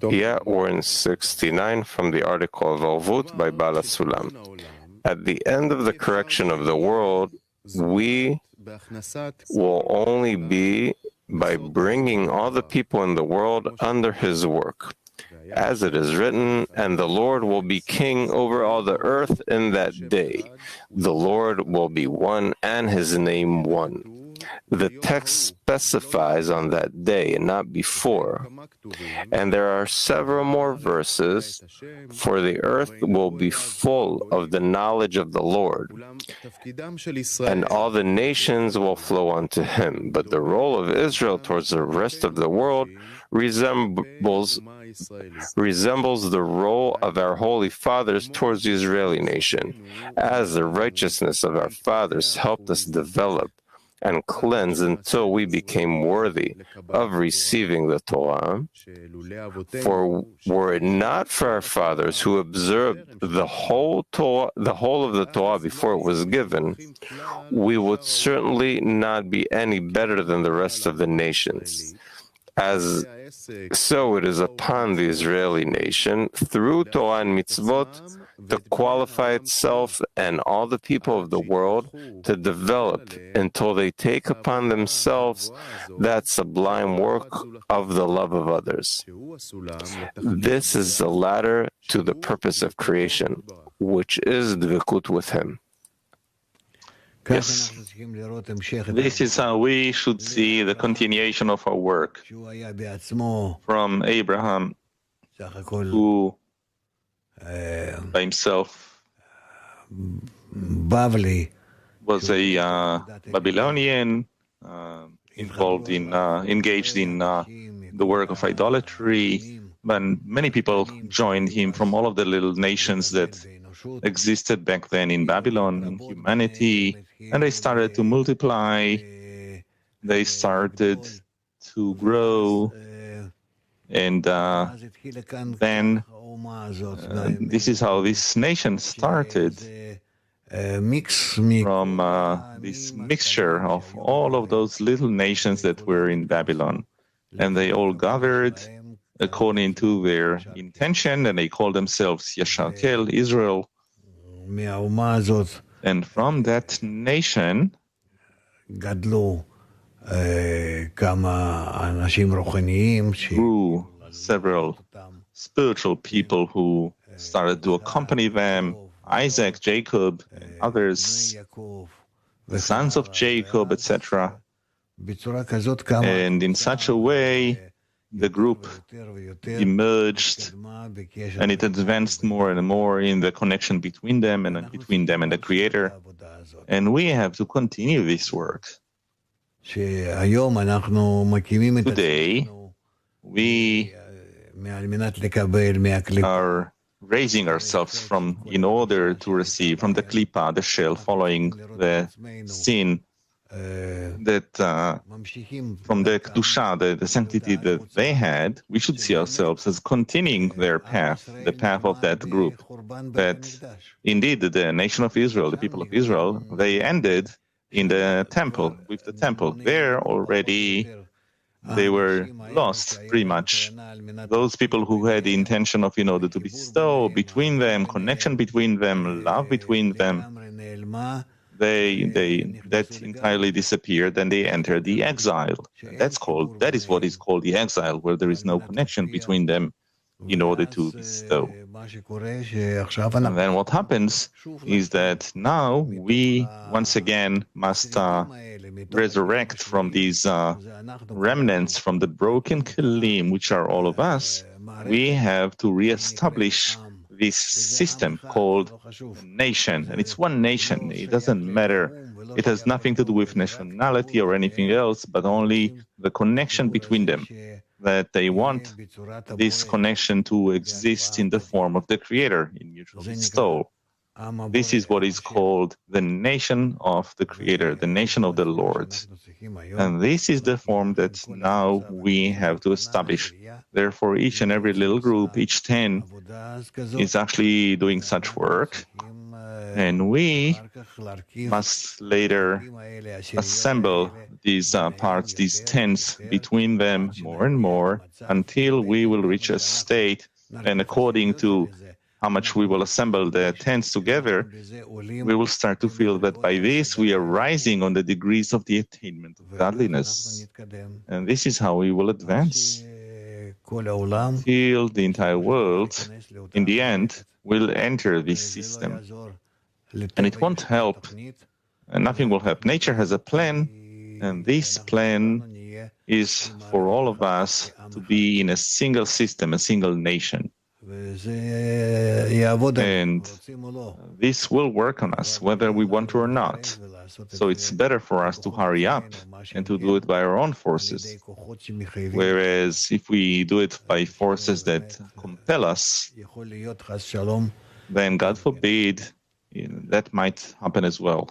Yeah, we're in 69 from the article of Arvut by Bala Sulam. At the end of the correction of the world, we will only be by bringing all the people in the world under his work. As it is written, and the Lord will be king over all the earth in that day. The Lord will be one and his name one. The text specifies on that day and not before. And there are several more verses, for the earth will be full of the knowledge of the Lord, and all the nations will flow unto him. But the role of Israel towards the rest of the world resembles the role of our holy fathers towards the Israeli nation, as the righteousness of our fathers helped us develop and cleanse until we became worthy of receiving the Torah. For were it not for our fathers who observed the whole of the Torah before it was given, we would certainly not be any better than the rest of the nations. So it is upon the Israeli nation, through Torah and mitzvot, to qualify itself and all the people of the world to develop until they take upon themselves that sublime work of the love of others. This is the ladder to the purpose of creation, which is dvekut with him. Yes, this is how we should see the continuation of our work from Abraham, who by himself was a Babylonian, engaged in the work of idolatry, and many people joined him from all of the little nations that existed back then in Babylon, in humanity, and they started to multiply, they started to grow, and then this is how this nation started, from this mixture of all of those little nations that were in Babylon, and they all gathered according to their intention, and they call themselves Yashar Kel, Israel. And from that nation grew several spiritual people who started to accompany them, Isaac, Jacob, and others, the sons of Jacob, etc. And in such a way, the group emerged, and it advanced more and more in the connection between them and the Creator. And we have to continue this work. Today, we are raising ourselves in order to receive from the klipa, the shell, following the sin, that from the kedusha, the sanctity that they had, we should see ourselves as continuing their path, the path of that group. That indeed the nation of Israel, the people of Israel, they ended in the temple, with the temple. There already they were lost, pretty much. Those people who had the intention of, to bestow between them, connection between them, love between them, that entirely disappeared, and they entered the exile. That is what is called the exile, where there is no connection between them in order to bestow. And then what happens is that now we once again must resurrect from these remnants, from the broken kelim, which are all of us. We have to reestablish this system called nation, and it's one nation. It doesn't matter. It has nothing to do with nationality or anything else, but only the connection between them, that they want this connection to exist in the form of the Creator, in mutual bestowal. This is what is called the nation of the Creator, the nation of the Lord. And this is the form that now we have to establish. Therefore, each and every little group, each 10, is actually doing such work. And we must later assemble these parts, these tents between them more and more until we will reach a state, and according to how much we will assemble the tents together, we will start to feel that by this we are rising on the degrees of the attainment of godliness. And this is how we will advance till the entire world, in the end, will enter this system. And it won't help, and nothing will help. Nature has a plan, and this plan is for all of us to be in a single system, a single nation. And this will work on us, whether we want to or not. So it's better for us to hurry up and to do it by our own forces. Whereas if we do it by forces that compel us, then God forbid, that might happen as well.